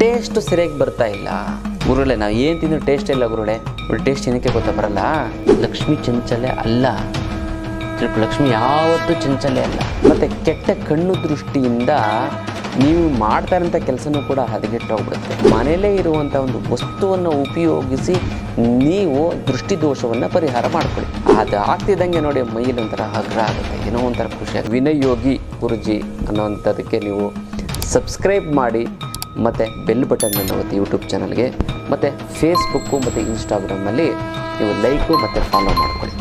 Taste ಸರಿಯಾಗಿ ಬರ್ತಾ ಇಲ್ಲ ಗುರುಗಳೇ. ನಾವು ಏನು ತಿಂದರೂ ಟೇಸ್ಟ್ ಇಲ್ಲ ಗುರುಗಳೇ. ಟೇಸ್ಟ್ ಏನಕ್ಕೆ ಗೊತ್ತಾ ಬರಲ್ಲ? ಲಕ್ಷ್ಮಿ ಚಂಚಲೆ ಅಲ್ಲ. ಲಕ್ಷ್ಮಿ ಯಾವತ್ತೂ ಚಂಚಲೆ ಅಲ್ಲ. ಮತ್ತು ಕೆಟ್ಟ ಕಣ್ಣು ದೃಷ್ಟಿಯಿಂದ ನೀವು ಮಾಡ್ತಾ ಇರೋಂಥ ಕೆಲಸನೂ ಕೂಡ ಹದಗೆಟ್ಟೋಗ್ಬಿಡುತ್ತೆ. ಮನೆಯಲ್ಲೇ ಇರುವಂಥ ಒಂದು ವಸ್ತುವನ್ನು ಉಪಯೋಗಿಸಿ ನೀವು ದೃಷ್ಟಿ ದೋಷವನ್ನು ಪರಿಹಾರ ಮಾಡ್ಕೊಳ್ಳಿ. ಅದು ಆಗ್ತಿದ್ದಂಗೆ ನೋಡಿ ಮೈಯಲ್ಲಿ ಒಂಥರ ಹಗ್ರ ಆಗುತ್ತೆ, ಏನೋ ಒಂಥರ ಖುಷಿ. ವಿನಯ್ ಯೋಗಿ ಗುರುಜಿ ಅನ್ನೋವಂಥದ್ದಕ್ಕೆ ನೀವು ಸಬ್ಸ್ಕ್ರೈಬ್ ಮಾಡಿ ಮತ್ತು ಬೆಲ್ ಬಟನ್ ಒತ್ತಿ ಯೂಟ್ಯೂಬ್ ಚಾನಲ್ಗೆ. ಮತ್ತು ಫೇಸ್ಬುಕ್ಕು ಮತ್ತು ಇನ್ಸ್ಟಾಗ್ರಾಮಲ್ಲಿ ನೀವು ಲೈಕು ಮತ್ತು ಫಾಲೋ ಮಾಡ್ಕೊಳ್ಳಿ.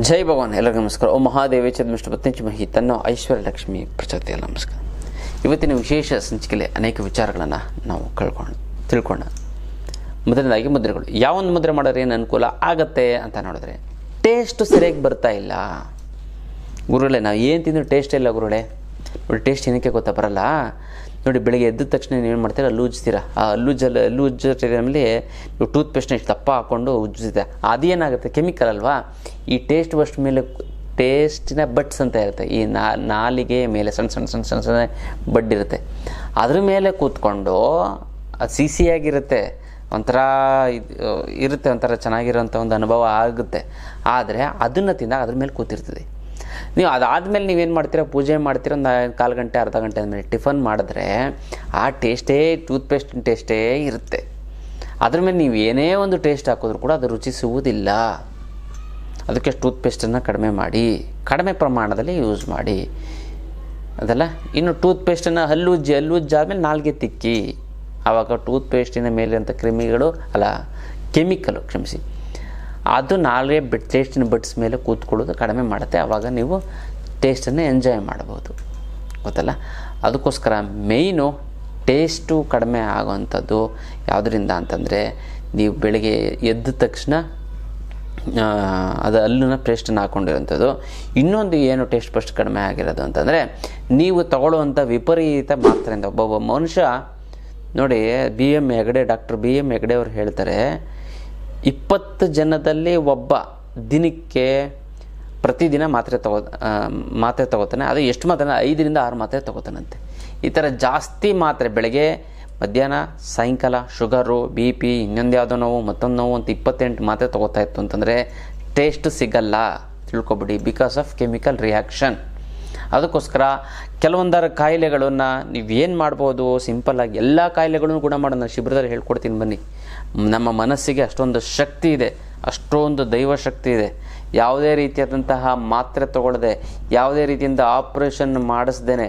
ಜೈ ಭಗವಾನ್. ಎಲ್ಲರಿಗೂ ನಮಸ್ಕಾರ. ಓ ಮಹಾದೇವಿ ಚಂದ್ರಮಿಷ್ಟ ಪತ್ನಿಂಚಮಹಿ ತನ್ನೋ ಐಶ್ವರ್ಯ ಲಕ್ಷ್ಮಿ ಪ್ರಚೋದಯ. ನಮಸ್ಕಾರ. ಇವತ್ತಿನ ವಿಶೇಷ ಸಂಚಿಕೆಯಲ್ಲಿ ಅನೇಕ ವಿಚಾರಗಳನ್ನು ನಾವು ತಿಳ್ಕೊಂಡ. ಮೊದಲನೇದಾಗಿ ಮುದ್ರೆಗಳು. ಯಾವೊಂದು ಮುದ್ರೆ ಮಾಡಿದ್ರೆ ಏನು ಅನುಕೂಲ ಆಗುತ್ತೆ ಅಂತ ನೋಡಿದ್ರೆ, ಟೇಸ್ಟು ಸರಿಯಾಗಿ ಬರ್ತಾ ಇಲ್ಲ ಗುರುಗಳೇ. ನಾವು ಏನು ತಿಂದರೂ ಟೇಸ್ಟ್ ಇಲ್ಲ ಗುರುಗಳೇ. ನೋಡಿ ಟೇಸ್ಟ್ ಏನಕ್ಕೆ ಗೊತ್ತಾ ಬರಲ್ಲ? ನೋಡಿ ಬೆಳಗ್ಗೆ ಎದ್ದ ತಕ್ಷಣ ನೀವೇನು ಮಾಡ್ತೀರಾ? ಹಲ್ಲು ಉಜ್ತೀರಾ. ಆ ಹಲ್ಲು ಉಜ್ಜೋ ಟೈಮಲ್ಲಿ ನೀವು ಟೂತ್ ಪೇಸ್ಟ್ನ ಇಷ್ಟು ದಪ್ಪ ಹಾಕ್ಕೊಂಡು ಉಜ್ಜಿದೆ. ಅದೇನಾಗುತ್ತೆ? ಕೆಮಿಕಲ್ ಅಲ್ವಾ? ಈ ಟೇಸ್ಟ್ ಬಸ್ಟ್ ಮೇಲೆ ಟೇಸ್ಟಿನ ಬಡ್ಸ್ ಅಂತ ಇರುತ್ತೆ. ಈ ನಾಲಿಗೆ ಮೇಲೆ ಸಣ್ಣ ಸಣ್ಣ ಸಣ್ಣ ಸಣ್ಣ ಸಣ್ಣ ಬಡ್ಡಿರುತ್ತೆ. ಅದ್ರ ಮೇಲೆ ಕೂತ್ಕೊಂಡು ಅದು ಸಿಹಿಯಾಗಿರುತ್ತೆ, ಒಂಥರ ಇರುತ್ತೆ, ಒಂಥರ ಚೆನ್ನಾಗಿರೋಂಥ ಒಂದು ಅನುಭವ ಆಗುತ್ತೆ. ಆದರೆ ಅದನ್ನು ತಿಂದಾಗ ಅದ್ರ ಮೇಲೆ ಕೂತಿರ್ತದೆ. ನೀವು ಅದಾದಮೇಲೆ ನೀವೇನು ಮಾಡ್ತೀರಾ? ಪೂಜೆ ಮಾಡ್ತೀರ. ಒಂದು ಕಾಲು ಗಂಟೆ ಅರ್ಧ ಗಂಟೆ ಆದಮೇಲೆ ಟಿಫನ್ ಮಾಡಿದ್ರೆ ಆ ಟೇಸ್ಟೇ ಟೂತ್ಪೇಸ್ಟಿನ ಟೇಸ್ಟೇ ಇರುತ್ತೆ. ಅದ್ರ ಮೇಲೆ ನೀವು ಏನೇ ಒಂದು ಟೇಸ್ಟ್ ಹಾಕಿದ್ರೂ ಕೂಡ ಅದು ರುಚಿಸುವುದಿಲ್ಲ. ಅದಕ್ಕೆ ಟೂತ್ಪೇಸ್ಟನ್ನು ಕಡಿಮೆ ಮಾಡಿ, ಕಡಿಮೆ ಪ್ರಮಾಣದಲ್ಲಿ ಯೂಸ್ ಮಾಡಿ ಅದಲ್ಲ. ಇನ್ನು ಟೂತ್ಪೇಸ್ಟನ್ನು ಹಲ್ಲುಜ್ಜಾದ್ಮೇಲೆ ನಾಲ್ಗೆ ತಿಕ್ಕಿ, ಆವಾಗ ಟೂತ್ಪೇಸ್ಟಿನ ಮೇಲಿರುವಂಥ ಕೆಮಿಕಲು ಅದು ನಾಲ್ಗೆ ಟೇಸ್ಟಿನ ಬಡ್ಸ್ ಮೇಲೆ ಕೂತ್ಕೊಳ್ಳೋದು ಕಡಿಮೆ ಮಾಡುತ್ತೆ. ಆವಾಗ ನೀವು ಟೇಸ್ಟನ್ನು ಎಂಜಾಯ್ ಮಾಡ್ಬೋದು, ಗೊತ್ತಲ್ಲ. ಅದಕ್ಕೋಸ್ಕರ ಮೇಯ್ನು ಟೇಸ್ಟು ಕಡಿಮೆ ಆಗೋವಂಥದ್ದು ಯಾವುದರಿಂದ ಅಂತಂದರೆ, ನೀವು ಬೆಳಗ್ಗೆ ಎದ್ದ ತಕ್ಷಣ ಅದು ಹಲ್ಲುನ ಪೇಸ್ಟನ್ನು ಹಾಕ್ಕೊಂಡಿರೋಂಥದ್ದು. ಇನ್ನೊಂದು ಏನು ಟೇಸ್ಟ್ ಫಸ್ಟ್ ಕಡಿಮೆ ಆಗಿರೋದು ಅಂತಂದರೆ, ನೀವು ತಗೊಳ್ಳುವಂಥ ವಿಪರೀತ ಮಾತ್ರೆಯಿಂದ. ಒಬ್ಬೊಬ್ಬ ಮನುಷ್ಯ ನೋಡಿ, ಡಾಕ್ಟರ್ ಬಿ ಎಮ್ ಹೆಗಡೆ ಅವರು ಹೇಳ್ತಾರೆ, 20 ಜನದಲ್ಲಿ ಒಬ್ಬ ದಿನಕ್ಕೆ ಪ್ರತಿದಿನ ಮಾತ್ರೆ ತಗೋತಾನೆ. ಅದು ಎಷ್ಟು ಮಾತ್ರೆ? 5 ರಿಂದ 6 ಮಾತ್ರೆ ತಗೋತಾನಂತೆ. ಈ ಥರ ಜಾಸ್ತಿ ಮಾತ್ರೆ ಬೆಳಗ್ಗೆ ಮಧ್ಯಾಹ್ನ ಸಾಯಂಕಾಲ ಶುಗರು, BP, ಇನ್ನೊಂದು ಯಾವುದೋ ನೋವು, ಮತ್ತೊಂದು ನೋವು ಅಂತ 28 ಮಾತ್ರೆ ತಗೋತಾ ಇತ್ತು ಅಂತಂದರೆ ಟೇಸ್ಟ್ ಸಿಗಲ್ಲ, ತಿಳ್ಕೊಬಿಡಿ. Because of chemical reaction. ಅದಕ್ಕೋಸ್ಕರ ಕೆಲವೊಂದರ ಕಾಯಿಲೆಗಳನ್ನು ನೀವೇನು ಮಾಡ್ಬೋದು? ಸಿಂಪಲ್ಲಾಗಿ ಎಲ್ಲ ಕಾಯಿಲೆಗಳನ್ನು ಗುಣ ಮಾಡೋಣ. ಶಿಬಿರದಲ್ಲಿ ಹೇಳ್ಕೊಡ್ತೀನಿ ಬನ್ನಿ. ನಮ್ಮ ಮನಸ್ಸಿಗೆ ಅಷ್ಟೊಂದು ಶಕ್ತಿ ಇದೆ, ಅಷ್ಟೊಂದು ದೈವ ಶಕ್ತಿ ಇದೆ. ಯಾವುದೇ ರೀತಿಯಾದಂತಹ ಮಾತ್ರೆ ತಗೊಳ್ಳದೆ, ಯಾವುದೇ ರೀತಿಯಿಂದ ಆಪ್ರೇಷನ್ ಮಾಡಿಸ್ದೇನೆ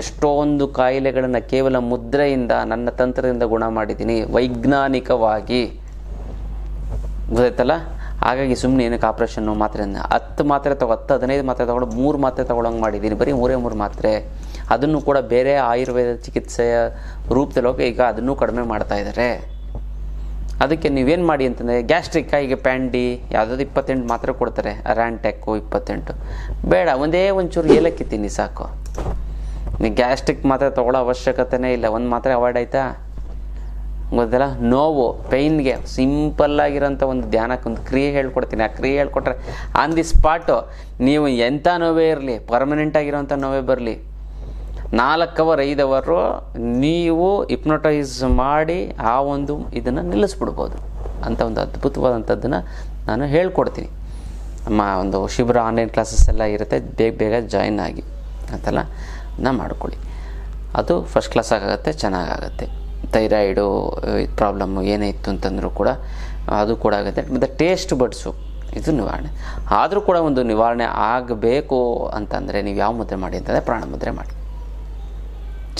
ಎಷ್ಟೊಂದು ಕಾಯಿಲೆಗಳನ್ನು ಕೇವಲ ಮುದ್ರೆಯಿಂದ, ನನ್ನ ತಂತ್ರದಿಂದ ಗುಣ ಮಾಡಿದ್ದೀನಿ ವೈಜ್ಞಾನಿಕವಾಗಿ, ಗೊತ್ತಾಯ್ತಲ್ಲ. ಹಾಗಾಗಿ ಸುಮ್ಮನೆ ಏನಕ್ಕೆ ಆಪ್ರೇಷನ್ನು ಮಾತ್ರೆಯನ್ನು 10 ಮಾತ್ರೆ 15 ಮಾತ್ರೆ ತಗೊಂಡು 3 ಮಾತ್ರೆ ತೊಗೊಳಂಗೆ ಮಾಡಿದ್ದೀನಿ. ಬರೀ 3 ಮಾತ್ರೆ. ಅದನ್ನು ಕೂಡ ಬೇರೆ ಆಯುರ್ವೇದ ಚಿಕಿತ್ಸೆಯ ರೂಪದಲ್ಲಿ ಹೋಗಿ ಈಗ ಅದನ್ನು ಕಡಿಮೆ ಮಾಡ್ತಾ ಇದ್ದಾರೆ. ಅದಕ್ಕೆ ನೀವೇನು ಮಾಡಿ ಅಂತಂದರೆ, ಗ್ಯಾಸ್ಟ್ರಿಕ್ ಈಗ ಪ್ಯಾಂಡಿ ಯಾವುದಾದ್ರು 28 ಮಾತ್ರೆ ಕೊಡ್ತಾರೆ. ರ್ಯಾಂಟೆಕ್ಕು 28 ಬೇಡ, ಒಂಚೂರು ಏಲಕ್ಕಿ ತಿನ್ನಿ ಸಾಕು. ನೀವು ಗ್ಯಾಸ್ಟ್ರಿಕ್ ಮಾತ್ರೆ ತೊಗೊಳ್ಳೋ ಅವಶ್ಯಕತೆನೇ ಇಲ್ಲ. ಒಂದು ಮಾತ್ರೆ ಅವಾಯ್ಡ್ ಆಯಿತಾ, ಗೊತ್ತಲ್ಲ. ನೋವು ಪೈನ್ಗೆ ಸಿಂಪಲ್ಲಾಗಿರೋಂಥ ಒಂದು ಧ್ಯಾನಕ್ಕೆ ಒಂದು ಕ್ರಿಯೆ ಹೇಳ್ಕೊಡ್ತೀನಿ. ಆ ಕ್ರಿಯೆ ಹೇಳ್ಕೊಟ್ರೆ ಆನ್ ದಿ ಸ್ಪಾಟು ನೀವು ಎಂಥ ನೋವೇ ಇರಲಿ, ಪರ್ಮನೆಂಟ್ ಆಗಿರೋಂಥ ನೋವೇ ಬರಲಿ, 4 ಅವರ್ 5 ಅವರು ನೀವು ಹಿಪ್ನೋಟೈಸ್ ಮಾಡಿ ಆ ಒಂದು ಇದನ್ನು ನಿಲ್ಲಿಸ್ಬಿಡ್ಬೋದು ಅಂತ ಒಂದು ಅದ್ಭುತವಾದಂಥದ್ದನ್ನು ನಾನು ಹೇಳ್ಕೊಡ್ತೀನಿ. ನಮ್ಮ ಒಂದು ಶಿಬಿರ ಆನ್ಲೈನ್ ಕ್ಲಾಸಸ್ ಎಲ್ಲ ಇರುತ್ತೆ. ಬೇಗ ಜಾಯಿನ್ ಆಗಿ ಅಂತೆಲ್ಲ ಮಾಡ್ಕೊಳ್ಳಿ. ಅದು ಫಸ್ಟ್ ಕ್ಲಾಸ್ ಆಗುತ್ತೆ, ಚೆನ್ನಾಗಾಗುತ್ತೆ. ಥೈರಾಯ್ಡು ಪ್ರಾಬ್ಲಮ್ಮು ಏನೇ ಇತ್ತು ಅಂತಂದರೂ ಕೂಡ ಅದು ಕೂಡ ಆಗುತ್ತೆ. ಮತ್ತು ಟೇಸ್ಟ್ ಬಡ್ಸು ಇದು ನಿವಾರಣೆ ಆದರೂ ಕೂಡ ಒಂದು ನಿವಾರಣೆ ಆಗಬೇಕು ಅಂತಂದರೆ ನೀವು ಯಾವ ಮುದ್ರೆ ಮಾಡಿ ಅಂತಂದರೆ ಪ್ರಾಣ ಮುದ್ರೆ ಮಾಡಿ.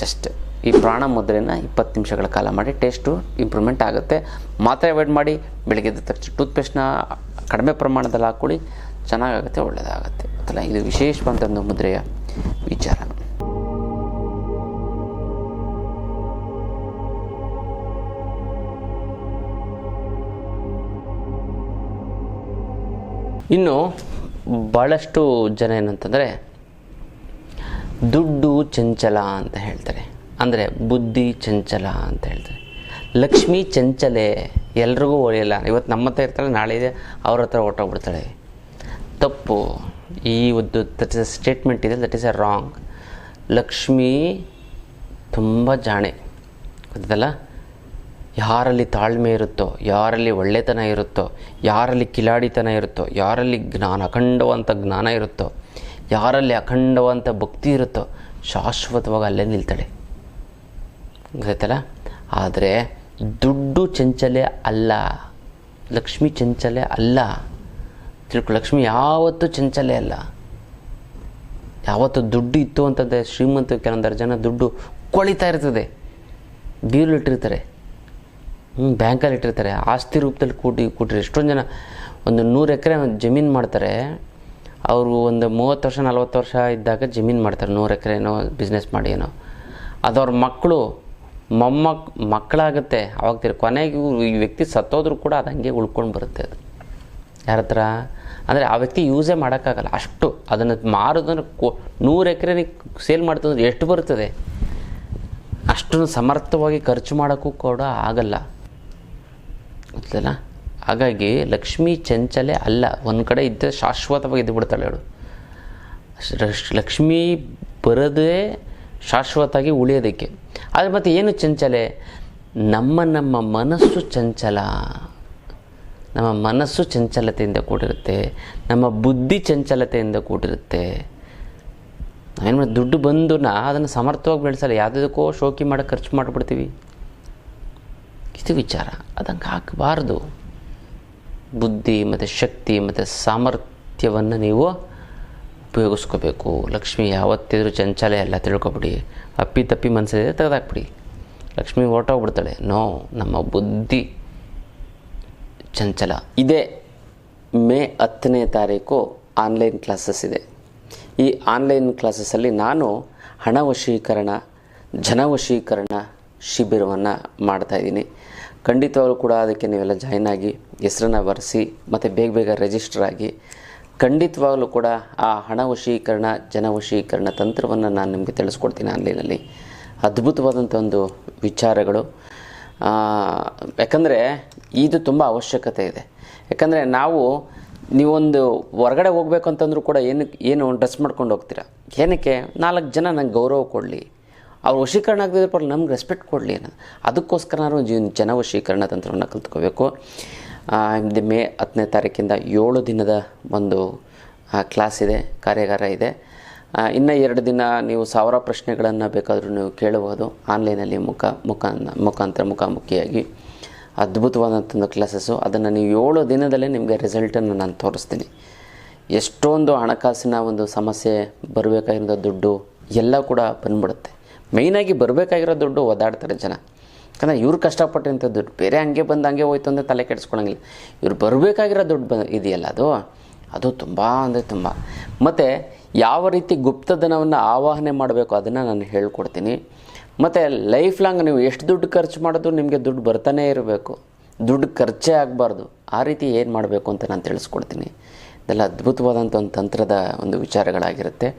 ಜಸ್ಟ್ ಈ ಪ್ರಾಣ ಮುದ್ರೆನ 20 ನಿಮಿಷಗಳ ಕಾಲ ಮಾಡಿ, ಟೇಸ್ಟು ಇಂಪ್ರೂವ್ಮೆಂಟ್ ಆಗುತ್ತೆ. ಮಾತ್ರೆ ಅವಾಯ್ಡ್ ಮಾಡಿ. ಬೆಳಗ್ಗೆ ಎದ್ದ ತಕ್ಷಣ ಟೂತ್ಪೇಸ್ಟ್ನ ಕಡಿಮೆ ಪ್ರಮಾಣದಲ್ಲಿ ಹಾಕ್ಕೊಳ್ಳಿ, ಚೆನ್ನಾಗಾಗುತ್ತೆ, ಒಳ್ಳೆಯದಾಗುತ್ತೆ. ಅಲ್ಲ, ಇದು ವಿಶೇಷವಾದ ಒಂದು ಮುದ್ರೆಯ ವಿಚಾರ. ಇನ್ನು ಭಾಳಷ್ಟು ಜನ ಏನಂತಂದರೆ, ದುಡ್ಡು ಚಂಚಲ ಅಂತ ಹೇಳ್ತಾರೆ, ಅಂದರೆ ಬುದ್ಧಿ ಚಂಚಲ ಅಂತ ಹೇಳ್ತಾರೆ. ಲಕ್ಷ್ಮೀ ಚಂಚಲೆ, ಎಲ್ರಿಗೂ ಒಳ್ಳೆಯಲ್ಲ. ಇವತ್ತು ನಮ್ಮ ಹತ್ರ ಇರ್ತಾಳೆ, ನಾಳೆ ಇದೆ ಅವ್ರ ಹತ್ರ ಹೊರಟೋಗ್ಬಿಡ್ತಾಳೆ. ತಪ್ಪು. ಈ ಒಂದು ದಟ್ ಇಸ್ ಅ ಸ್ಟೇಟ್ಮೆಂಟ್ ಇದೆ, that is a wrong. Lakshmi ತುಂಬ ಜಾಣೆ, ಗೊತ್ತಲ್ಲ. ಯಾರಲ್ಲಿ ತಾಳ್ಮೆ ಇರುತ್ತೋ, ಯಾರಲ್ಲಿ ಒಳ್ಳೆತನ ಇರುತ್ತೋ, ಯಾರಲ್ಲಿ ಕಿಲಾಡಿತನ ಇರುತ್ತೋ, ಯಾರಲ್ಲಿ ಅಖಂಡವಂತ ಜ್ಞಾನ ಇರುತ್ತೋ, ಯಾರಲ್ಲಿ ಅಖಂಡವಂತ ಭಕ್ತಿ ಇರುತ್ತೋ, ಶಾಶ್ವತವಾಗಿ ಅಲ್ಲೇ ನಿಲ್ತಾಳೆ, ಗೊತ್ತಲ್ಲ. ಆದರೆ ದುಡ್ಡು ಚಂಚಲೆ ಅಲ್ಲ, ಲಕ್ಷ್ಮಿ ಚಂಚಲೆ ಅಲ್ಲ. ತಿಳ್ಕೊ, ಲಕ್ಷ್ಮಿ ಯಾವತ್ತೂ ಚಂಚಲೆ ಅಲ್ಲ. ಯಾವತ್ತು ದುಡ್ಡು ಇತ್ತು ಅಂತಂದರೆ ಶ್ರೀಮಂತ ಕೆಲವೊಂದರ ಜನ ದುಡ್ಡು ಕೊಳಿತಾ ಇರ್ತದೆ, ಬೀರಲಿಟ್ಟಿರ್ತಾರೆ, ಬ್ಯಾಂಕಲ್ಲಿ ಇಟ್ಟಿರ್ತಾರೆ, ಆಸ್ತಿ ರೂಪದಲ್ಲಿ ಕೂಟಿರಿ. ಎಷ್ಟೊಂದು ಜನ ಒಂದು 100 ಎಕರೆ ಜಮೀನು ಮಾಡ್ತಾರೆ. ಅವರು ಒಂದು 30 ವರ್ಷ 40 ವರ್ಷ ಇದ್ದಾಗ ಜಮೀನು ಮಾಡ್ತಾರೆ, 100 ಎಕರೆ ಏನೋ ಬಿಸ್ನೆಸ್ ಮಾಡಿ ಏನೋ. ಅದು ಅವ್ರ ಮಕ್ಕಳು ಮಕ್ಕಳಾಗುತ್ತೆ ಅವಾಗ ಕೊನೆಗೆ ಈ ವ್ಯಕ್ತಿ ಸತ್ತೋದ್ರೂ ಕೂಡ ಅದು ಹಂಗೆ ಉಳ್ಕೊಂಡು ಬರುತ್ತೆ. ಅದು ಯಾರ ಹತ್ರ ಅಂದರೆ ಆ ವ್ಯಕ್ತಿ ಯೂಸೇ ಮಾಡೋಕ್ಕಾಗಲ್ಲ ಅಷ್ಟು. ಅದನ್ನು ಮಾರೋದಂದ್ರೆ 100 ಎಕರೆ ಸೇಲ್ ಮಾಡ್ತಂದ್ರೆ ಎಷ್ಟು ಬರ್ತದೆ, ಅಷ್ಟನ್ನು ಸಮರ್ಥವಾಗಿ ಖರ್ಚು ಮಾಡೋಕ್ಕೂ ಕೂಡ ಆಗಲ್ಲ, ಗೊತ್ತಲ್ಲ. ಹಾಗಾಗಿ ಲಕ್ಷ್ಮೀ ಚಂಚಲೆ ಅಲ್ಲ. ಒಂದು ಕಡೆ ಇದ್ದರೆ ಶಾಶ್ವತವಾಗಿ ಇದ್ದು ಬಿಡ್ತಾಳೆ ಅವಳು. ಲಕ್ಷ್ಮೀ ಬರೋದೇ ಶಾಶ್ವತವಾಗಿ ಉಳಿಯೋದಕ್ಕೆ. ಆದರೆ ಮತ್ತು ಏನು ಚಂಚಲೆ? ನಮ್ಮ ಮನಸ್ಸು ಚಂಚಲ, ನಮ್ಮ ಮನಸ್ಸು ಚಂಚಲತೆಯಿಂದ ಕೂಡಿರುತ್ತೆ, ನಮ್ಮ ಬುದ್ಧಿ ಚಂಚಲತೆಯಿಂದ ಕೂಡಿರುತ್ತೆ. ನಾವೇನು ಮಾಡಿ ದುಡ್ಡು ಬಂದು ಅದನ್ನು ಸಮರ್ಥವಾಗಿ ಬೆಳೆಸಲ್ಲ, ಯಾವುದಕ್ಕೋ ಶೋಕಿ ಮಾಡೋಕ್ಕೆ ಖರ್ಚು ಮಾಡಿಬಿಡ್ತೀವಿ. ಇದು ವಿಚಾರ, ಅದಂಗೆ ಹಾಕಬಾರ್ದು. ಬುದ್ಧಿ ಮತ್ತು ಶಕ್ತಿ ಮತ್ತು ಸಾಮರ್ಥ್ಯವನ್ನು ನೀವು ಉಪಯೋಗಿಸ್ಕೋಬೇಕು. ಲಕ್ಷ್ಮಿ ಯಾವತ್ತಿದ್ರೂ ಚಂಚಲೆ ಅಲ್ಲ, ತಿಳ್ಕೊಬಿಡಿ. ಅಪ್ಪಿ ತಪ್ಪಿ ಮನಸ್ಸಿದೆ ತೆಗೆದಾಕ್ಬಿಡಿ, ಲಕ್ಷ್ಮಿ ಹೊರಟೋಗ್ಬಿಡ್ತಾಳೆ. ನೋ, ನಮ್ಮ ಬುದ್ಧಿ ಚಂಚಲ. ಇದೇ ಮೇ 10ನೇ ತಾರೀಕು ಆನ್ಲೈನ್ ಕ್ಲಾಸಸ್ ಇದೆ. ಈ ಆನ್ಲೈನ್ ಕ್ಲಾಸಸ್ಸಲ್ಲಿ ನಾನು ಹಣ ವಶೀಕರಣ, ಜನವಶೀಕರಣ ಶಿಬಿರವನ್ನು ಮಾಡ್ತಾಯಿದ್ದೀನಿ. ಖಂಡಿತವಾಗ್ಲೂ ಕೂಡ ಅದಕ್ಕೆ ನೀವೆಲ್ಲ ಜಾಯ್ನ್ ಆಗಿ ಹೆಸರನ್ನು ಬರೆಸಿ ಮತ್ತು ಬೇಗ ರಿಜಿಸ್ಟರ್ ಆಗಿ. ಖಂಡಿತವಾಗ್ಲೂ ಕೂಡ ಆ ಹಣ ವಶೀಕರಣ, ಜನವಶೀಕರಣ ತಂತ್ರವನ್ನು ನಾನು ನಿಮಗೆ ತಿಳಿಸ್ಕೊಡ್ತೀನಿ ಆನ್ಲೈನಲ್ಲಿ. ಅದ್ಭುತವಾದಂಥ ಒಂದು ವಿಚಾರಗಳು. ಯಾಕಂದರೆ ಇದು ತುಂಬ ಅವಶ್ಯಕತೆ ಇದೆ. ಯಾಕಂದರೆ ನೀವೊಂದು ಹೊರಗಡೆ ಹೋಗ್ಬೇಕು ಅಂತಂದ್ರೂ ಕೂಡ ಏನು ಡ್ರೆಸ್ ಮಾಡ್ಕೊಂಡು ಹೋಗ್ತೀರಾ, ಏನಕ್ಕೆ? 4 ಜನ ನಂಗೆ ಗೌರವ ಕೊಡಲಿ, ಅವ್ರು ವಶೀಕರಣ ಆಗದಿದ್ರೆ ಪರವಾಗಿಲ್ಲ, ನಮ್ಗೆ ರೆಸ್ಪೆಕ್ಟ್ ಕೊಡಲಿ ಅನ್ನೋದು. ಅದಕ್ಕೋಸ್ಕರ ನಾವು ಜನವಶೀಕರಣ ತಂತ್ರವನ್ನು ಕಲ್ತ್ಕೋಬೇಕು. ಮೇ 10ನೇ ತಾರೀಕಿಂದ 7 ದಿನದ ಒಂದು ಕ್ಲಾಸ್ ಇದೆ, ಕಾರ್ಯಾಗಾರ ಇದೆ. ಇನ್ನು 2 ದಿನ ನೀವು 1000 ಪ್ರಶ್ನೆಗಳನ್ನು ಬೇಕಾದರೂ ನೀವು ಕೇಳಬಹುದು ಆನ್ಲೈನಲ್ಲಿ ಮುಖಾಮುಖಿಯಾಗಿ. ಅದ್ಭುತವಾದಂಥ ಕ್ಲಾಸಸ್ಸು. ಅದನ್ನು ನೀವು 7 ದಿನದಲ್ಲೇ ನಿಮಗೆ ರಿಸಲ್ಟನ್ನು ನಾನು ತೋರಿಸ್ತೀನಿ. ಎಷ್ಟೊಂದು ಹಣಕಾಸಿನ ಒಂದು ಸಮಸ್ಯೆ, ಬರಬೇಕಾಗಿರೋ ದುಡ್ಡು ಎಲ್ಲ ಕೂಡ ಬಂದ್ಬಿಡುತ್ತೆ. ಮೇಯ್ನಾಗಿ ಬರಬೇಕಾಗಿರೋ ದುಡ್ಡು ಒದ್ದಾಡ್ತಾರೆ ಜನ. ಯಾಕಂದರೆ ಇವ್ರು ಕಷ್ಟಪಟ್ಟಂಥ ದುಡ್ಡು ಬೇರೆ ಹಂಗೆ ಬಂದು ಹಂಗೆ ಹೋಯ್ತು ಅಂದರೆ ತಲೆ ಕೆಡಿಸ್ಕೊಳಂಗಿಲ್ಲ. ಇವ್ರು ಬರಬೇಕಾಗಿರೋ ದುಡ್ಡು ಇದೆಯಲ್ಲ, ಅದು ತುಂಬ ಅಂದರೆ ತುಂಬ. ಮತ್ತು ಯಾವ ರೀತಿ ಗುಪ್ತಧನವನ್ನು ಆವಾಹನೆ ಮಾಡಬೇಕು ಅದನ್ನು ನಾನು ಹೇಳ್ಕೊಡ್ತೀನಿ. ಮತ್ತು ಲೈಫ್ ಲಾಂಗ್ ನೀವು ಎಷ್ಟು ದುಡ್ಡು ಖರ್ಚು ಮಾಡೋದು ನಿಮಗೆ ದುಡ್ಡು ಬರ್ತಾನೇ ಇರಬೇಕು, ದುಡ್ಡು ಖರ್ಚೇ ಆಗಬಾರ್ದು. ಆ ರೀತಿ ಏನು ಮಾಡಬೇಕು ಅಂತ ನಾನು ತಿಳಿಸ್ಕೊಡ್ತೀನಿ. ಇದೆಲ್ಲ ಅದ್ಭುತವಾದಂಥ ಒಂದು ತಂತ್ರದ ಒಂದು ವಿಚಾರಗಳಾಗಿರುತ್ತೆ.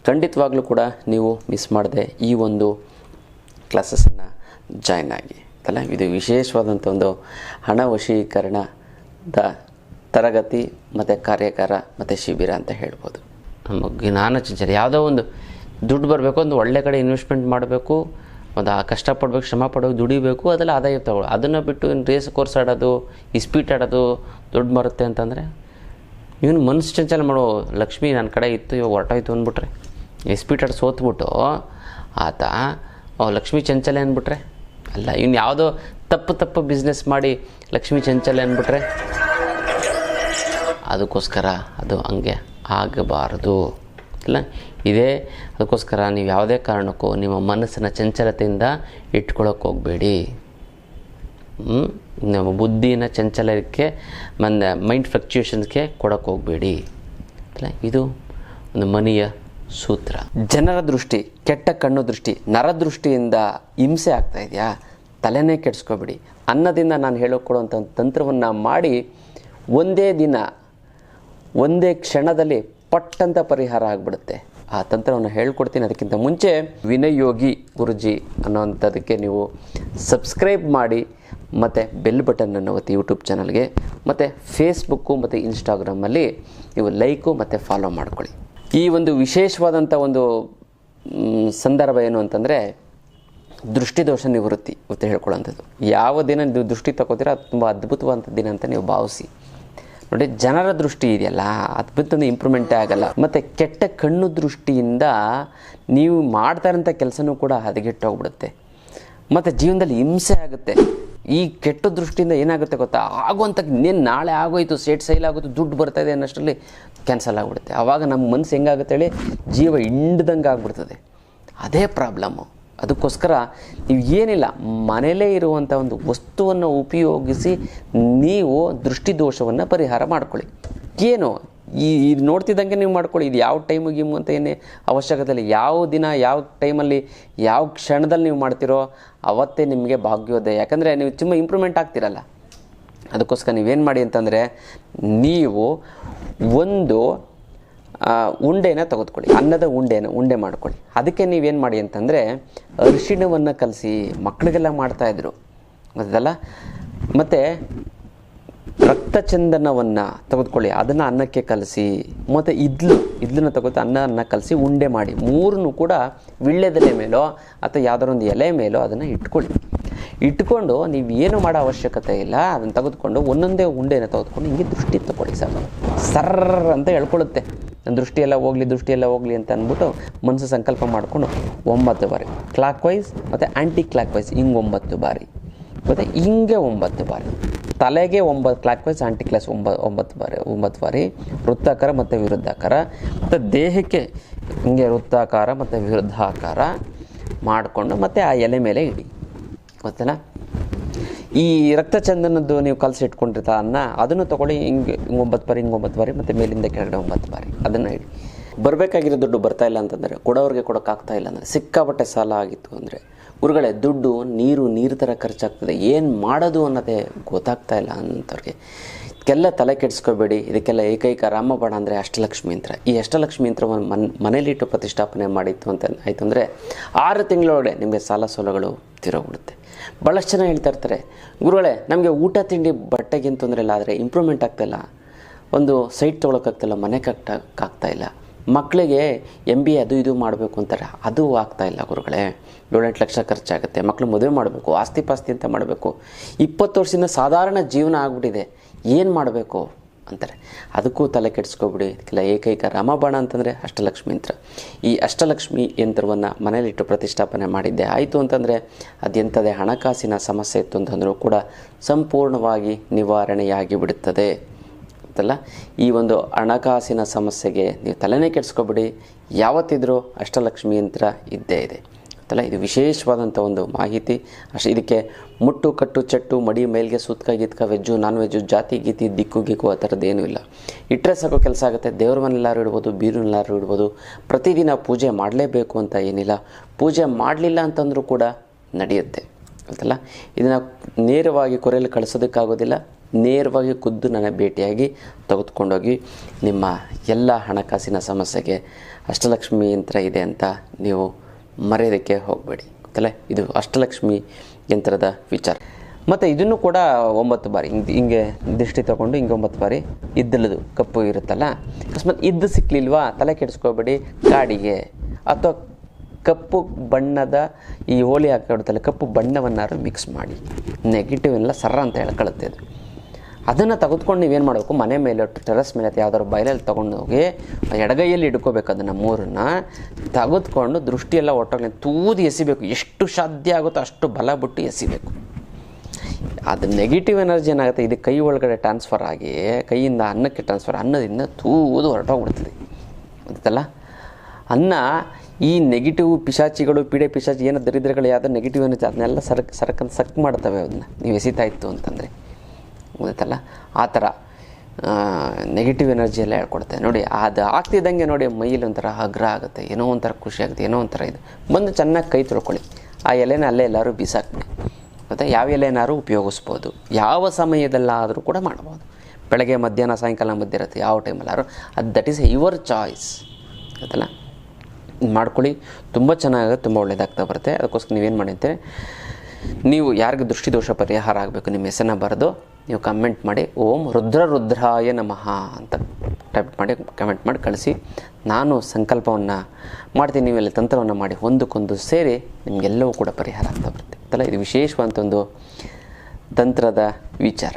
ಖಂಡಿತವಾಗ್ಲೂ ಕೂಡ ನೀವು ಮಿಸ್ ಮಾಡದೆ ಈ ಒಂದು ಕ್ಲಾಸಸ್ಸನ್ನು ಜಾಯ್ನ್ ಆಗಿ ಅಲ್ಲ. ಇದು ವಿಶೇಷವಾದಂಥ ಒಂದು ಹಣ ವಶೀಕರಣದ ತರಗತಿ ಮತ್ತು ಕಾರ್ಯಾಗಾರ ಮತ್ತು ಶಿಬಿರ ಅಂತ ಹೇಳ್ಬೋದು. ನಮ್ಮ ಜ್ಞಾನ ಚಂಚಲ, ಯಾವುದೋ ಒಂದು ದುಡ್ಡು ಬರಬೇಕು, ಒಂದು ಒಳ್ಳೆ ಕಡೆ ಇನ್ವೆಸ್ಟ್ಮೆಂಟ್ ಮಾಡಬೇಕು, ಒಂದು ಕಷ್ಟಪಡಬೇಕು, ಶ್ರಮ ಪಡಬೇಕು, ದುಡಿಬೇಕು, ಅದೆಲ್ಲ ಆದಾಯ ತಗೊಳ್ಳೋ. ಅದನ್ನು ಬಿಟ್ಟು ರೇಸ್ ಕೋರ್ಸ್ ಆಡೋದು, ಇಸ್ಪೀಟ್ ಆಡೋದು ದುಡ್ಡು ಬರುತ್ತೆ ಅಂತಂದರೆ ಇವನು ಮನಸ್ಸು ಚಂಚಲ ಮಾಡೋ. ಲಕ್ಷ್ಮಿ ನನ್ನ ಕಡೆ ಇತ್ತು, ಇವಾಗ ಹೊರಟೋಯ್ತು ಅಂದ್ಬಿಟ್ರೆ, ಇಸ್ಪೀಟ್ ಆಡಿ ಸೋತ್ಬಿಟ್ಟು ಆತ ಲಕ್ಷ್ಮಿ ಚಂಚಲೆ ಅಂದ್ಬಿಟ್ರೆ ಅಲ್ಲ. ಇನ್ನು ಯಾವುದೋ ತಪ್ಪು ಬಿಸ್ನೆಸ್ ಮಾಡಿ ಲಕ್ಷ್ಮಿ ಚಂಚಲೆ ಅಂದ್ಬಿಟ್ರೆ ಅದಕ್ಕೋಸ್ಕರ ಅದು ಹಂಗೆ ಆಗಬಾರ್ದು ಇಲ್ಲ. ಅದಕ್ಕೋಸ್ಕರ ನೀವು ಯಾವುದೇ ಕಾರಣಕ್ಕೂ ನಿಮ್ಮ ಮನಸ್ಸಿನ ಚಂಚಲತೆಯಿಂದ ಇಟ್ಕೊಳ್ಳೋಕೆ ಹೋಗಬೇಡಿ. ನಮ್ಮ ಬುದ್ಧಿನ ಚಂಚಲಕ್ಕೆ ಮೈಂಡ್ ಫ್ಲಕ್ಚುಯೇಷನ್ಸ್ಗೆ ಕೊಡೋಕೆ ಹೋಗಬೇಡಿ ಇಲ್ಲ. ಇದು ಒಂದು ಮನೆಯ ಸೂತ್ರ. ಜನರ ದೃಷ್ಟಿ, ಕೆಟ್ಟ ಕಣ್ಣು ದೃಷ್ಟಿ, ನರದೃಷ್ಟಿಯಿಂದ ಹಿಂಸೆ ಆಗ್ತಾ ಇದೆಯಾ, ತಲೆನೇ ಕೆಡಿಸ್ಕೋಬೇಡಿ. ಅನ್ನದಿಂದ ನಾನು ಹೇಳಿಕೊಡುವಂಥ ತಂತ್ರವನ್ನು ಮಾಡಿ ಒಂದೇ ದಿನ ಒಂದೇ ಕ್ಷಣದಲ್ಲಿ ಪಟ್ಟಂತ ಪರಿಹಾರ ಆಗಿಬಿಡುತ್ತೆ. ಆ ತಂತ್ರವನ್ನು ಹೇಳ್ಕೊಡ್ತೀನಿ. ಅದಕ್ಕಿಂತ ಮುಂಚೆ ವಿನಯ್ ಯೋಗಿ ಗುರುಜಿ ಅನ್ನೋವಂಥದ್ದಕ್ಕೆ ನೀವು ಸಬ್ಸ್ಕ್ರೈಬ್ ಮಾಡಿ ಮತ್ತು ಬೆಲ್ ಬಟನನ್ನು ಒತ್ತಿ ಯೂಟ್ಯೂಬ್ ಚಾನಲ್ಗೆ, ಮತ್ತು ಫೇಸ್ಬುಕ್ಕು ಮತ್ತು ಇನ್ಸ್ಟಾಗ್ರಾಮಲ್ಲಿ ನೀವು ಲೈಕು ಮತ್ತು ಫಾಲೋ ಮಾಡ್ಕೊಳ್ಳಿ. ಈ ಒಂದು ವಿಶೇಷವಾದಂಥ ಒಂದು ಸಂದರ್ಭ ಏನು ಅಂತಂದರೆ ದೃಷ್ಟಿದೋಷ ನಿವೃತ್ತಿ ಅಂತ ಹೇಳ್ಕೊಳ್ಳೋಂಥದ್ದು. ಯಾವ ದಿನ ನೀವು ದೃಷ್ಟಿ ತಗೋತೀರ ಅದು ತುಂಬ ಅದ್ಭುತವಾದಂಥ ದಿನ ಅಂತ ನೀವು ಭಾವಿಸಿ ನೋಡಿ. ಜನರ ದೃಷ್ಟಿ ಇದೆಯಲ್ಲ ಅದು ಬಿತ್ತೊಂದು ಇಂಪ್ರೂವ್ಮೆಂಟೇ ಆಗಲ್ಲ. ಮತ್ತು ಕೆಟ್ಟ ಕಣ್ಣು ದೃಷ್ಟಿಯಿಂದ ನೀವು ಮಾಡ್ತಾ ಇರೋಂಥ ಕೆಲಸನೂ ಕೂಡ ಹದಗೆಟ್ಟೋಗ್ಬಿಡುತ್ತೆ, ಮತ್ತು ಜೀವನದಲ್ಲಿ ಹಿಂಸೆ ಆಗುತ್ತೆ. ಈ ಕೆಟ್ಟ ದೃಷ್ಟಿಯಿಂದ ಏನಾಗುತ್ತೆ ಗೊತ್ತಾ, ಆಗುವಂಥ ಇನ್ನೇನು ನಾಳೆ ಆಗೋಯ್ತು, ಸೇಲ್ ಆಗೋದು, ದುಡ್ಡು ಬರ್ತಾಯಿದೆ ಅನ್ನೋಷ್ಟರಲ್ಲಿ ಕ್ಯಾನ್ಸಲ್ ಆಗಿಬಿಡುತ್ತೆ. ಆವಾಗ ನಮ್ಮ ಮನಸ್ಸು ಹೆಂಗಾಗುತ್ತೆ ಹೇಳಿ, ಜೀವ ಹಿಂಡ್ದಂಗೆ ಆಗ್ಬಿಡ್ತದೆ. ಅದೇ ಪ್ರಾಬ್ಲಮ್ಮು. ಅದಕ್ಕೋಸ್ಕರ ನೀವು ಏನಿಲ್ಲ, ಮನೆಯಲ್ಲೇ ಇರುವಂಥ ಒಂದು ವಸ್ತುವನ್ನು ಉಪಯೋಗಿಸಿ ನೀವು ದೃಷ್ಟಿದೋಷವನ್ನು ಪರಿಹಾರ ಮಾಡ್ಕೊಳ್ಳಿ. ಏನು ಇದು ನೋಡ್ತಿದ್ದಂಗೆ ನೀವು ಮಾಡ್ಕೊಳ್ಳಿ. ಇದು ಯಾವ ಟೈಮು ಗಿಮ್ಮು ಅಂತ ಏನೇ ಅವಶ್ಯಕತೆ ಇಲ್ಲ. ಯಾವ ದಿನ ಯಾವ ಟೈಮಲ್ಲಿ ಯಾವ ಕ್ಷಣದಲ್ಲಿ ನೀವು ಮಾಡ್ತಿರೋ ಅವತ್ತೇ ನಿಮಗೆ ಭಾಗ್ಯೋದಯ. ಯಾಕಂದರೆ ನೀವು ತುಂಬ ಇಂಪ್ರೂವ್ಮೆಂಟ್ ಆಗ್ತಿರಲ್ಲ. ಅದಕ್ಕೋಸ್ಕರ ನೀವೇನು ಮಾಡಿ ಅಂತಂದರೆ, ನೀವು ಒಂದು ಉಂಡೆನ ತೆಗೆದುಕೊಳ್ಳಿ, ಅನ್ನದ ಉಂಡೆ ಮಾಡ್ಕೊಳ್ಳಿ. ಅದಕ್ಕೆ ನೀವೇನು ಮಾಡಿ ಅಂತಂದರೆ ಅರಿಶಿಣವನ್ನು ಕಲಸಿ, ಮಕ್ಕಳಿಗೆಲ್ಲ ಮಾಡ್ತಾಯಿದ್ರು ಗೊತ್ತಲ್ಲ. ಮತ್ತು ರಕ್ತಚಂದನವನ್ನು ತೆಗೆದುಕೊಳ್ಳಿ, ಅದನ್ನು ಅನ್ನಕ್ಕೆ ಕಲಸಿ, ಮತ್ತು ಇದ್ಲನ್ನು ತೆಗೆದು ಅನ್ನ ಕಲಸಿ ಉಂಡೆ ಮಾಡಿ, ಮೂರನ್ನು ಕೂಡ ವಿಳ್ಯದೆಲೆ ಮೇಲೋ ಅಥವಾ ಯಾವುದಾದ್ರು ಒಂದು ಎಲೆ ಮೇಲೋ ಅದನ್ನು ಇಟ್ಕೊಂಡು ನೀವು ಏನು ಮಾಡೋ ಅವಶ್ಯಕತೆ ಇಲ್ಲ. ಅದನ್ನು ತೆಗೆದುಕೊಂಡು ಒಂದೊಂದೇ ಉಂಡೆನ ತೆಗೆದುಕೊಂಡು ಹಿಂಗೆ ದೃಷ್ಟಿ ತಗೊಳ್ಳಿ. ಸರ್ರ ಅಂತ ಹೇಳ್ಕೊಳ್ಳುತ್ತೆ, ದೃಷ್ಟಿಯೆಲ್ಲ ಹೋಗಲಿ ಅಂತ ಅಂದ್ಬಿಟ್ಟು ಮನಸ್ಸು ಸಂಕಲ್ಪ ಮಾಡಿಕೊಂಡು 9 ಬಾರಿ ಕ್ಲಾಕ್ ವೈಸ್ ಮತ್ತು ಆ್ಯಂಟಿ ಕ್ಲಾಕ್ ವೈಸ್ ಹಿಂಗೆ 9 ಬಾರಿ, ಮತ್ತು ಹಿಂಗೆ 9 ಬಾರಿ, ತಲೆಗೆ 9 ಕ್ಲಾಕ್ ವೈಸ್, ಆ್ಯಂಟಿ ಕ್ಲಾಸ್ 9 ಬಾರಿ, ವೃತ್ತಾಕಾರ ಮತ್ತು ವಿರುದ್ಧಾಕಾರ, ಮತ್ತು ದೇಹಕ್ಕೆ ಹಿಂಗೆ ವೃತ್ತಾಕಾರ ಮತ್ತು ವಿರುದ್ಧಾಕಾರ ಮಾಡಿಕೊಂಡು ಮತ್ತು ಆ ಎಲೆ ಮೇಲೆ ಇಡಿ ಗೊತ್ತಲ್ಲ. ಈ ರಕ್ತಚಂದನದ್ದು ನೀವು ಕಲಸಿ ಇಟ್ಕೊಂಡಿರ್ತ ಅನ್ನ, ಅದನ್ನು ತೊಗೊಳ್ಳಿ, ಹಿಂಗೆ 9 ಬಾರಿ ಮತ್ತು ಮೇಲಿಂದ ಕೆಳಗಡೆ 9 ಬಾರಿ ಅದನ್ನು ಇಡಿ. ಬರಬೇಕಾಗಿರೋ ದುಡ್ಡು ಬರ್ತಾಯಿಲ್ಲ ಅಂತಂದರೆ, ಕೊಡೋರಿಗೆ ಕೊಡೋಕ್ಕಾಗ್ತಾ ಇಲ್ಲ ಅಂದರೆ, ಸಿಕ್ಕಾಪಟ್ಟೆ ಸಾಲ ಆಗಿತ್ತು ಅಂದರೆ, ಗುರುಗಳೇ ದುಡ್ಡು ನೀರು ಥರ ಖರ್ಚಾಗ್ತದೆ, ಏನು ಮಾಡೋದು ಅನ್ನೋದೇ ಗೊತ್ತಾಗ್ತಾ ಇಲ್ಲ ಅಂಥವ್ರಿಗೆ ಇದಕ್ಕೆಲ್ಲ ತಲೆ ಕೆಡಿಸ್ಕೋಬೇಡಿ. ಇದಕ್ಕೆಲ್ಲ ಏಕೈಕ ರಾಮಬಾಣ ಅಂದರೆ ಅಷ್ಟಲಕ್ಷ್ಮಿ ಯಂತ್ರ. ಈ ಅಷ್ಟಲಕ್ಷ್ಮಿ ಯಂತ್ರವನ್ನು ಮನೇಲಿಟ್ಟು ಪ್ರತಿಷ್ಠಾಪನೆ ಮಾಡಿತ್ತು ಅಂತ ಆಯಿತು ಅಂದರೆ 6 ತಿಂಗಳೊಳಗೆ ನಿಮಗೆ ಸಾಲ ಸೋಲಗಳು ತೀರೋಗ್ಬಿಡುತ್ತೆ. ಭಾಳಷ್ಟು ಜನ ಹೇಳ್ತಾ ಇರ್ತಾರೆ, ಗುರುಗಳೇ ನಮಗೆ ಊಟ ತಿಂಡಿ ಬಟ್ಟೆಗೇನು ತೊಂದರೆ ಇಲ್ಲ, ಆದರೆ ಇಂಪ್ರೂವ್ಮೆಂಟ್ ಆಗ್ತಾಯಿಲ್ಲ, ಒಂದು ಸೈಟ್ ತೊಗೊಳಕ್ಕಾಗ್ತಾಯಿಲ್ಲ, ಮನೆ ಕಟ್ಟಕ್ಕಾಗ್ತಾಯಿಲ್ಲ, ಮಕ್ಕಳಿಗೆ MBA ಅದು ಇದು ಮಾಡಬೇಕು ಅಂತಾರೆ, ಅದು ಆಗ್ತಾಯಿಲ್ಲ ಗುರುಗಳೇ, 7-8 ಲಕ್ಷ ಖರ್ಚಾಗುತ್ತೆ, ಮಕ್ಕಳು ಮದುವೆ ಮಾಡಬೇಕು, ಆಸ್ತಿ ಪಾಸ್ತಿ ಅಂತ ಮಾಡಬೇಕು, 20 ವರ್ಷದಿಂದ ಸಾಧಾರಣ ಜೀವನ ಆಗ್ಬಿಟ್ಟಿದೆ, ಏನು ಮಾಡಬೇಕು ಅಂತಾರೆ. ಅದಕ್ಕೂ ತಲೆ ಕೆಡಿಸ್ಕೊಬಿಡಿ. ಇದಕ್ಕೆಲ್ಲ ಏಕೈಕ ರಾಮಬಾಣ ಅಂತಂದರೆ ಅಷ್ಟಲಕ್ಷ್ಮಿ ಯಂತ್ರ. ಈ ಅಷ್ಟಲಕ್ಷ್ಮಿ ಯಂತ್ರವನ್ನು ಮನೇಲಿಟ್ಟು ಪ್ರತಿಷ್ಠಾಪನೆ ಮಾಡಿದ್ದೆ ಆಯಿತು ಅಂತಂದರೆ, ಅದೆಂಥದೇ ಹಣಕಾಸಿನ ಸಮಸ್ಯೆ ಇತ್ತು ಅಂತಂದರೂ ಕೂಡ ಸಂಪೂರ್ಣವಾಗಿ ನಿವಾರಣೆಯಾಗಿ ಬಿಡುತ್ತದೆ ಅಂತಲ್ಲ. ಈ ಒಂದು ಹಣಕಾಸಿನ ಸಮಸ್ಯೆಗೆ ನೀವು ತಲೆನೇ ಕೆಡಿಸ್ಕೊಬಿಡಿ, ಯಾವತ್ತಿದ್ರೂ ಅಷ್ಟಲಕ್ಷ್ಮಿ ಯಂತ್ರ ಇದ್ದೇ ಇದೆ ಅಂತಲ್ಲ. ಇದು ವಿಶೇಷವಾದಂಥ ಒಂದು ಮಾಹಿತಿ ಅಷ್ಟೇ. ಇದಕ್ಕೆ ಮುಟ್ಟು ಕಟ್ಟು ಚಟ್ಟು ಮಡಿ ಮೇಲ್ಗೆ ಸುತ್ಕ ಗಿತ್ಕ ವೆಜ್ಜು ನಾನ್ ವೆಜ್ಜು ಜಾತಿ ಗೀತಿ ದಿಕ್ಕು ಗಿಕ್ಕು ಆ ಥರದ್ದು ಏನೂ ಇಲ್ಲ. ಇಟ್ಟರೆ ಸಾಕು ಕೆಲಸ ಆಗುತ್ತೆ. ದೇವ್ರ ಮನೆಲ್ಲಾರು ಇಡ್ಬೋದು, ಬೀರನ್ನೆಲ್ಲಾರು ಇಡ್ಬೋದು. ಪ್ರತಿದಿನ ಪೂಜೆ ಮಾಡಲೇಬೇಕು ಅಂತ ಏನಿಲ್ಲ, ಪೂಜೆ ಮಾಡಲಿಲ್ಲ ಅಂತಂದರೂ ಕೂಡ ನಡೆಯುತ್ತೆ ಅಂತಲ್ಲ. ಇದನ್ನು ನೇರವಾಗಿ ಕೊರೆಯಲ್ಲಿ ಕಳಿಸೋದಕ್ಕಾಗೋದಿಲ್ಲ, ನೇರವಾಗಿ ಖುದ್ದು ನನ್ನ ಭೇಟಿಯಾಗಿ ತೆಗೆದುಕೊಂಡೋಗಿ ನಿಮ್ಮ ಎಲ್ಲ ಹಣಕಾಸಿನ ಸಮಸ್ಯೆಗೆ ಅಷ್ಟಲಕ್ಷ್ಮಿ ಯಂತ್ರ ಇದೆ ಅಂತ ನೀವು ಮರೆಯೋದಕ್ಕೆ ಹೋಗಬೇಡಿ ಗೊತ್ತಲ್ಲ. ಇದು ಅಷ್ಟಲಕ್ಷ್ಮಿ ಯಂತ್ರದ ವಿಚಾರ. ಮತ್ತು ಇದನ್ನು ಕೂಡ 9 ಬಾರಿ ಹಿಂಗೆ ದೃಷ್ಟಿ ತೊಗೊಂಡು ಹಿಂಗೆ 9 ಬಾರಿ ಇದ್ದಲದು ಕಪ್ಪು ಇರುತ್ತಲ್ಲ, ಅಕಸ್ಮಾತ್ ಇದ್ದು ಸಿಕ್ಕಲಿಲ್ವಾ ತಲೆ ಕೆಡಿಸ್ಕೋಬೇಡಿ, ಕಾಡಿಗೆ ಅಥವಾ ಕಪ್ಪು ಬಣ್ಣದ ಈ ಹೋಳಿ ಹಾಕಿಡುತ್ತಲ್ಲ ಕಪ್ಪು ಬಣ್ಣವನ್ನಾರು ಮಿಕ್ಸ್ ಮಾಡಿ, ನೆಗೆಟಿವ್ ಎಲ್ಲ ಸರ್ರ ಅಂತ ಹೇಳ್ಕೊಳ್ಳುತ್ತೆ ಅದು. ಅದನ್ನು ತೆಗೆದುಕೊಂಡು ನೀವೇನು ಮಾಡಬೇಕು, ಮನೆ ಮೇಲೆ ಟೆರಸ್ ಮೇಲೆ ಯಾವ್ದಾದ್ರು ಬಯಲಲ್ಲಿ ತೊಗೊಂಡು ಹೋಗಿ ಎಡಗೈಯಲ್ಲಿ ಹಿಡ್ಕೋಬೇಕು. ಅದನ್ನು 3ನ್ನ ತೆಗೆದುಕೊಂಡು ದೃಷ್ಟಿಯೆಲ್ಲ ಒಟ್ಟೋಗ್ಲಿ ತೂದಿ ಎಸಿಬೇಕು. ಎಷ್ಟು ಸಾಧ್ಯ ಆಗುತ್ತೋ ಅಷ್ಟು ಬಲ ಬಿಟ್ಟು ಎಸಿಬೇಕು. ಅದು ನೆಗೆಟಿವ್ ಎನರ್ಜಿ ಏನಾಗುತ್ತೆ, ಇದು ಕೈ ಒಳಗಡೆ ಟ್ರಾನ್ಸ್ಫರ್ ಆಗಿ ಕೈಯಿಂದ ಅನ್ನಕ್ಕೆ ಟ್ರಾನ್ಸ್ಫರ್, ಅನ್ನದಿಂದ ತೂದು ಹೊರಟೋಗ್ಬಿಡ್ತದೆ ಗೊತ್ತಲ್ಲ. ಅನ್ನ ಈ ನೆಗೆಟಿವ್ ಪಿಶಾಚಿಗಳು, ಪೀಡೆ ಪಿಶಾಚಿ ಏನೋ ದರಿದ್ರಗಳು ಯಾವ್ದು ನೆಗೆಟಿವ್ ಎನರ್ಜಿ ಅದನ್ನೆಲ್ಲ ಸಕ್ ಮಾಡ್ತವೆ. ಅದನ್ನು ನೀವು ಎಸಿತಾ ಇತ್ತು ಅಂತಂದರೆ ಗೊತ್ತಲ್ಲ. ಆ ಥರ ನೆಗೆಟಿವ್ ಎನರ್ಜಿ ಎಲ್ಲ ಹೇಳ್ಕೊಡ್ತಾರೆ ನೋಡಿ. ಅದು ಆಗ್ತಿದ್ದಂಗೆ ನೋಡಿ ಮೈಯಲ್ಲಿ ಒಂಥರ ಹಗ್ರ ಆಗುತ್ತೆ, ಏನೋ ಒಂಥರ ಖುಷಿ ಆಗುತ್ತೆ, ಏನೋ ಒಂಥರ ಇದು ಬಂದು ಚೆನ್ನಾಗಿ ಕೈ ತೊಳ್ಕೊಳ್ಳಿ. ಆ ಎಲೆನ ಅಲ್ಲೇ ಎಲ್ಲರೂ ಬಿಸಾಕ್ಬಿಡಿ. ಮತ್ತು ಯಾವ ಎಲೆನಾರು ಉಪಯೋಗಿಸ್ಬೋದು, ಯಾವ ಸಮಯದಲ್ಲಾದರೂ ಕೂಡ ಮಾಡ್ಬೋದು. ಬೆಳಗ್ಗೆ ಮಧ್ಯಾಹ್ನ ಸಾಯಂಕಾಲ ಮಧ್ಯೆ ಇರುತ್ತೆ, ಯಾವ ಟೈಮಲ್ಲಾದ್ರು ಅದು ದಟ್ ಈಸ್ ಯುವರ್ ಚಾಯ್ಸ್ ಗೊತ್ತಲ್ಲ. ಮಾಡ್ಕೊಳ್ಳಿ. ತುಂಬ ಚೆನ್ನಾಗಿ ತುಂಬ ಒಳ್ಳೆಯದಾಗ್ತಾ ಬರುತ್ತೆ. ಅದಕ್ಕೋಸ್ಕರ ನೀವೇನು ಮಾಡಿ ಅಂತಾರೆ, ನೀವು ಯಾರಿಗೆ ದೃಷ್ಟಿದೋಷ ಪರಿಹಾರ ಆಗಬೇಕು ನಿಮ್ಮ ಹೆಸರನ್ನ ಬರೆದು ನೀವು ಕಮೆಂಟ್ ಮಾಡಿ ಓಂ ರುದ್ರಾಯ ನಮಃ ಅಂತ ಟೈಪ್ ಮಾಡಿ ಕಮೆಂಟ್ ಮಾಡಿ ಕಳಿಸಿ. ನಾನು ಸಂಕಲ್ಪವನ್ನು ಮಾಡ್ತೀನಿ, ನೀವೆಲ್ಲ ತಂತ್ರವನ್ನು ಮಾಡಿ ಒಂದಕ್ಕೊಂದು ಸೇರಿ ನಿಮಗೆಲ್ಲವೂ ಕೂಡ ಪರಿಹಾರ ಆಗ್ತಾ ಬರುತ್ತೆ. ಅಲ್ಲ, ಇದು ವಿಶೇಷವಾದಂಥ ಒಂದು ತಂತ್ರದ ವಿಚಾರ.